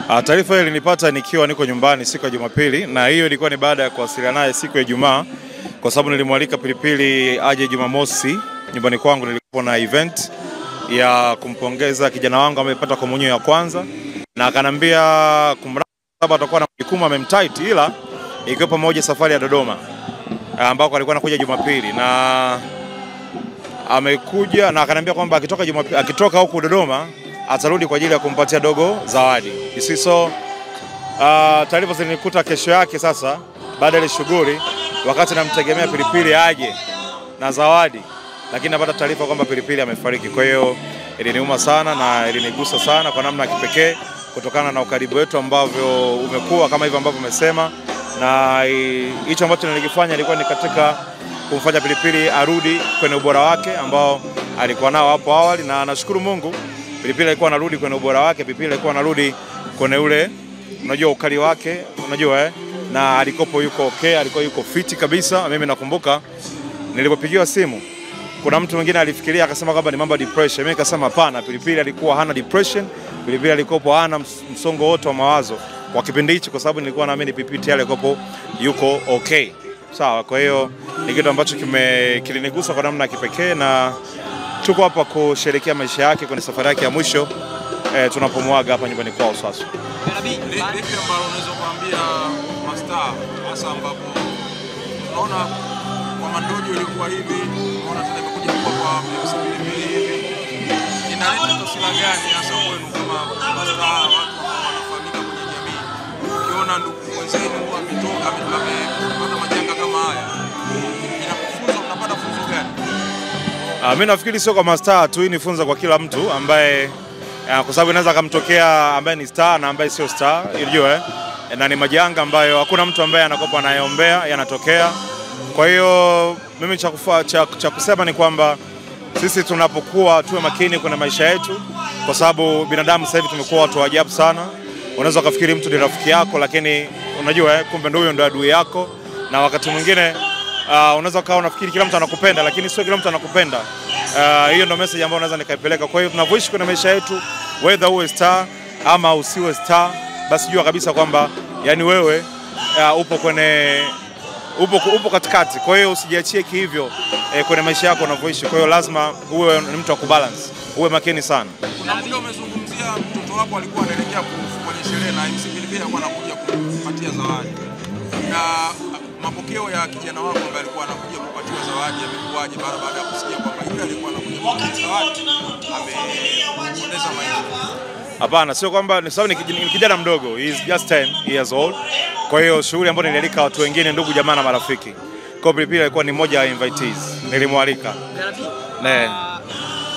Taarifa ile nilipata nikiwa niko nyumbani siku ya Jumapili, na hiyo ilikuwa ni baada ya kuwasiliana naye siku ya Ijumaa, kwa sababu nilimwalika Pilipili aje Jumamosi nyumbani kwangu. Nilikuwa na event ya kumpongeza kijana wangu amepata komunyo ya kwanza, na akanambia kumraba atakuwa na jukumu amemtight, ila ikiwa pamoja safari ya Dodoma ambako alikuwa anakuja Jumapili, na amekuja na akanambia kwamba akitoka huko Dodoma atarudi kwa ajili ya kumpatia dogo zawadi. So taarifa zilinikuta kesho yake sasa baada ya ile shughuli, wakati namtegemea Pilipili aje na zawadi, lakini napata taarifa kwamba Pilipili amefariki. Kwa hiyo iliniuma sana na ilinigusa sana kwa namna ya kipekee, kutokana na ukaribu wetu ambavyo umekuwa kama hivyo ambavyo umesema, na hicho ambacho nilikifanya ilikuwa ni katika kumfanya Pilipili arudi kwenye ubora wake ambao alikuwa nao hapo awali, na nashukuru Mungu Pilipili alikuwa anarudi kwenye ubora wake. Pilipili alikuwa anarudi kwenye ule, unajua, ukali wake, unajua na alikopo yuko okay, alikuwa yuko fiti kabisa. Mimi nakumbuka nilipopigiwa simu, kuna mtu mwingine alifikiria akasema kwamba ni mambo ya depression. Mimi nikasema hapana, Pilipili alikuwa hana depression, Pilipili alikuwa hana msongo wote wa mawazo kwa kipindi hicho, kwa sababu nilikuwa naamini Pilipili alikopo yuko okay. Sawa, kwa hiyo ni kitu ambacho kilinigusa kwa namna ya kipekee, na tuko hapa kusherehekea maisha yake kwenye safari yake ya mwisho tunapomwaga hapa nyumbani kwao sasa. Lipi ambalo unaweza kuambia mastaa, hasa ambapo unaona kwa Mandojo ilikuwa hivi, unaona tena imekuja kwa Pilipili hivi, inaleta taswira gani hasa kwenu kama mastaa, watu ambao wanafahamika kwenye jamii? Ukiona ndugu wenzenu amepata majanga kama haya, inakufunza, unapata funzo gani? Mimi nafikiri sio kwa mastaa tu, ni funzo kwa kila mtu ambaye kwa sababu inaweza kumtokea ambaye ni star na ambaye sio star, unajua na ni majanga ambayo hakuna mtu ambaye anakopa anayeombea, yanatokea. Kwa hiyo mimi cha kusema ni kwamba sisi tunapokuwa tuwe makini kwenye maisha yetu, kwa sababu binadamu sasa hivi tumekuwa watu wa ajabu sana. Unaweza kufikiri mtu ni rafiki yako, lakini unajua kumbe ndio huyo ndio adui yako. Na wakati mwingine unaweza kawa unafikiri kila mtu anakupenda, lakini sio kila mtu anakupenda. Hiyo ndio message ambayo unaweza nikaipeleka. Kwa hiyo tunavyoishi kwenye maisha yetu, whether uwe star ama usiwe star, basi jua kabisa kwamba yani wewe upo katikati. Kwa hiyo usijiachie kihivyo kwenye maisha yako unavyoishi. Kwa hiyo lazima uwe ni mtu wa kubalance, uwe makini sana. Kuna mtu umezungumzia mtoto wako alikuwa anaelekea kwenye sherehe na MC Pilipili alikuwa anakuja kumpatia zawadi, na mapokeo ya kijana wako ambaye alikuwa anakuja kupatiwa zawadi yamekuaje baada ya kusikia kwamba yule alikuwa anakuja kupatiwa zawadi amepoteza maisha? Hapana, sio kwamba ni sababu ni kijana mdogo, he is just 10 years old. Kwa hiyo shughuli ambayo nilialika watu wengine, ndugu jamaa na marafiki. Kwa Pilipili alikuwa ni mmoja wa invitees, nilimwalika.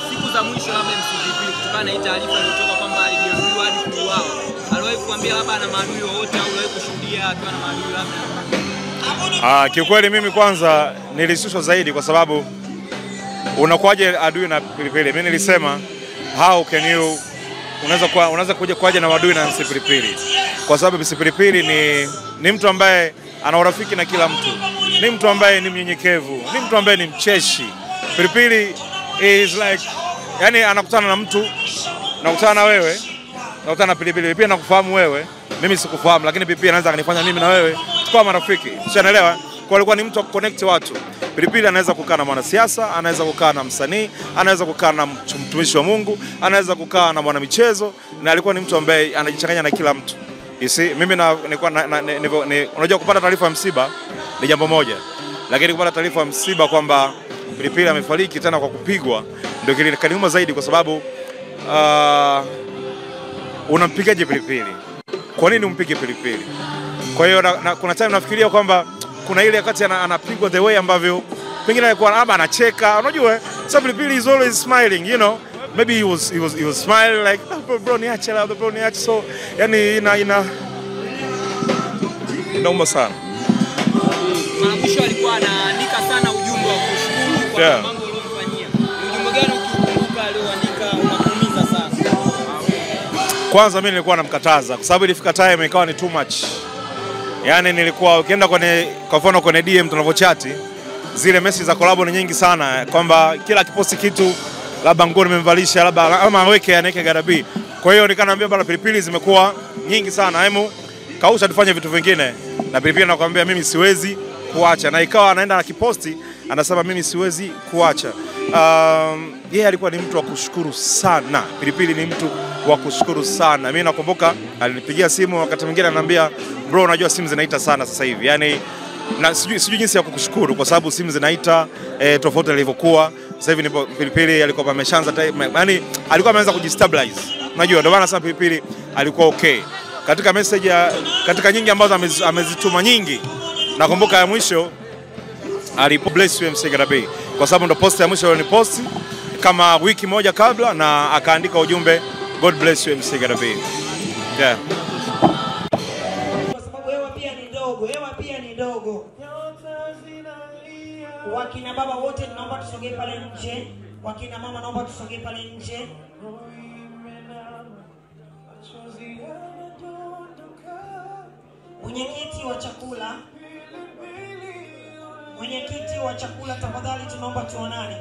Siku za mwisho labda MC Pilipili, kutokana na hii taarifa iliyotoka kwamba alijeruhiwa hadi kuuawa, aliwahi kuambia labda ana maadui wote au aliwahi kushuhudia akiwa na maadui labda? Kiukweli mimi kwanza nilishushwa zaidi, kwa sababu unakuaje adui na Pilipili? Mimi nilisema how can you unaweza kuja na adui na MC Pilipili, kwa sababu MC Pilipili ni mtu ambaye ana urafiki na kila mtu, ni mtu ambaye ni mnyenyekevu, ni mtu ambaye ni mcheshi. Pilipili is like, yani anakutana na mtu, nakutana na wewe, nakutana na Pilipili pia nakufahamu wewe, mimi sikufahamu, lakini Pilipili anaweza kanifanya mimi na wewe tukawa marafiki. Unaelewa? Kwa alikuwa ni mtu wa connect watu. Pilipili anaweza kukaa na mwanasiasa, anaweza kukaa na msanii, anaweza kukaa na mtumishi wa Mungu, anaweza kukaa na mwanamichezo, na alikuwa ni mtu ambaye anajichanganya na kila mtu. Mimi unajua kupata taarifa ya msiba ni jambo moja, lakini kupata taarifa ya msiba kwamba Pilipili amefariki tena kwa kupigwa ndio kiliniuma zaidi, kwa sababu unampigaje Pilipili? Kwa nini umpige Pilipili? Kwa hiyo kuna time nafikiria kwamba kuna ile wakati anapigwa the way ambavyo pengine alikuwa labda anacheka, unajua sababu Pilipili is always smiling, you know, maybe he was smiling like bro niache la bro niache. So yani inauma sana. Mwisho alikuwa anaandika sana ujumbe wa kushukuru kwa mambo aliyofanyia. Ujumbe gani ukikumbuka alioandika unakuumiza sana? Kwanza mimi nilikuwa namkataza, kwa sababu ilifika time ikawa ni too much. Yani nilikuwa ukienda kwa mfano kwenye DM tunavyochati, zile message za collab ni nyingi sana, kwamba kila kiposti kitu labda nguo nimemvalisha labda ama aweke anaweke garabi. Kwa hiyo nikanaambia bana, pilipili zimekuwa nyingi sana, hemu kausha tufanye vitu vingine. Na pilipili anakuambia mimi siwezi kuacha, na ikawa anaenda na kiposti anasema mimi siwezi kuacha. Yeye alikuwa ni mtu wa kushukuru sana. Pilipili ni mtu wa kushukuru sana. Mimi nakumbuka alinipigia simu wakati mwingine ananiambia, bro, unajua simu zinaita sana sasa hivi. Yaani na sijui jinsi ya kukushukuru kwa sababu simu zinaita tofauti na ilivyokuwa. Sasa hivi ni Pilipili alikuwa ameshaanza, yaani alikuwa ameanza kujistabilize. Unajua ndio maana sasa Pilipili alikuwa okay. Katika message katika nyingi ambazo amezituma nyingi, nakumbuka ya mwisho alipo bless you MC Garabi, kwa sababu ndo post ya mwisho ni post kama wiki moja kabla, na akaandika ujumbe God bless you MC Garabi. Yeah. Kwa sababu hewa pia ni ndogo. Wakina baba wote naomba tusogee pale nje. Wakina mama naomba tusogee pale nje. Mwenyekiti wa chakula tafadhali tunaomba tuonane.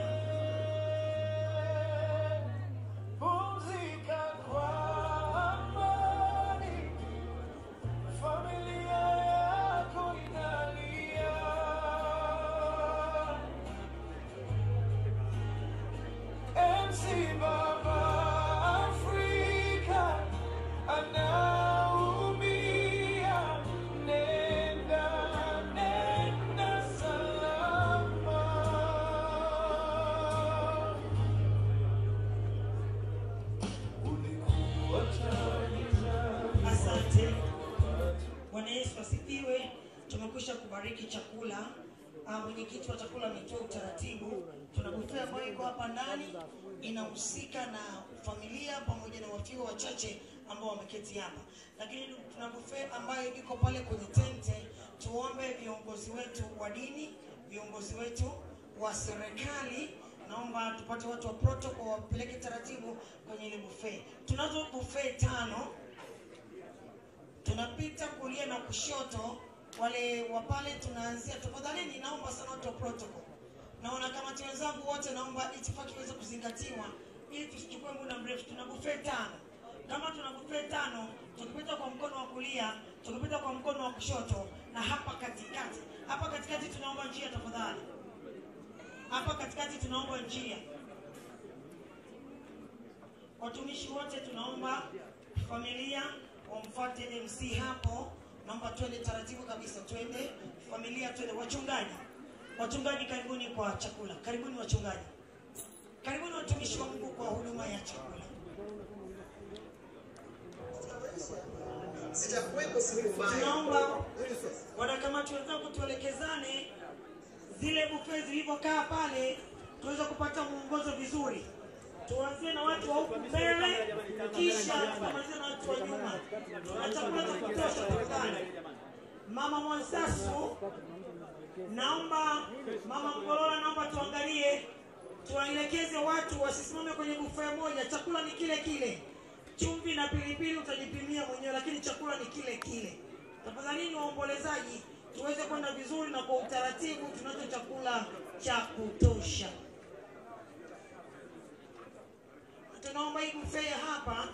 Bwana Yesu asifiwe. Tumekwisha kubariki chakula. Mwenyekiti wa chakula ametoa utaratibu. Tuna buffet ambayo iko hapa ndani, inahusika na familia pamoja na wafiwa wachache ambao wameketi hapa. Lakini tuna buffet ambayo iko pale kwenye tente. Tuombe viongozi wetu wa dini, viongozi wetu wa serikali, naomba tupate watu wa protocol wapeleke taratibu kwenye ile buffet. Tunazo buffet 5. Tunapita kulia na kushoto, wale wa pale tunaanzia. Tafadhali ninaomba sana watu wa protocol. Naona kama wenzangu wote, naomba itifaki iweze kuzingatiwa ili tusichukue muda mrefu. Tuna buffet 5. Kama tuna buffet 5, tukipita kwa mkono wa kulia, tukipita kwa mkono wa kushoto, na hapa katikati. Hapa katikati tunaomba njia tafadhali. Hapa katikati tunaomba njia. Watumishi wote tunaomba familia wamfuate MC hapo. Naomba twende taratibu kabisa, twende familia, twende. Wachungaji karibuni kwa chakula. Karibuni wachungaji. Karibuni watumishi wa Mungu kwa huduma ya chakula. Tunaomba wanakamati wenzangu tuelekezane zile buffet zilivyokaa pale, tuweze kupata muongozo vizuri. Tuanzie na watu wa huku mbele, kisha tutamaliza na watu wa nyuma. Tuna chakula cha kutosha tafadhali. Mama Mwansasu, naomba Mama Mgolola, naomba tuangalie, tuwaelekeze watu wasisimame kwenye buffet moja. Chakula ni kile kile. Chumvi na pilipili utajipimia mwenyewe, lakini chakula ni kile kile. Tafadhali waombolezaji, tuweze kwenda vizuri na kwa utaratibu. Tunacho chakula cha kutosha. Tunaomba hii buffet hapa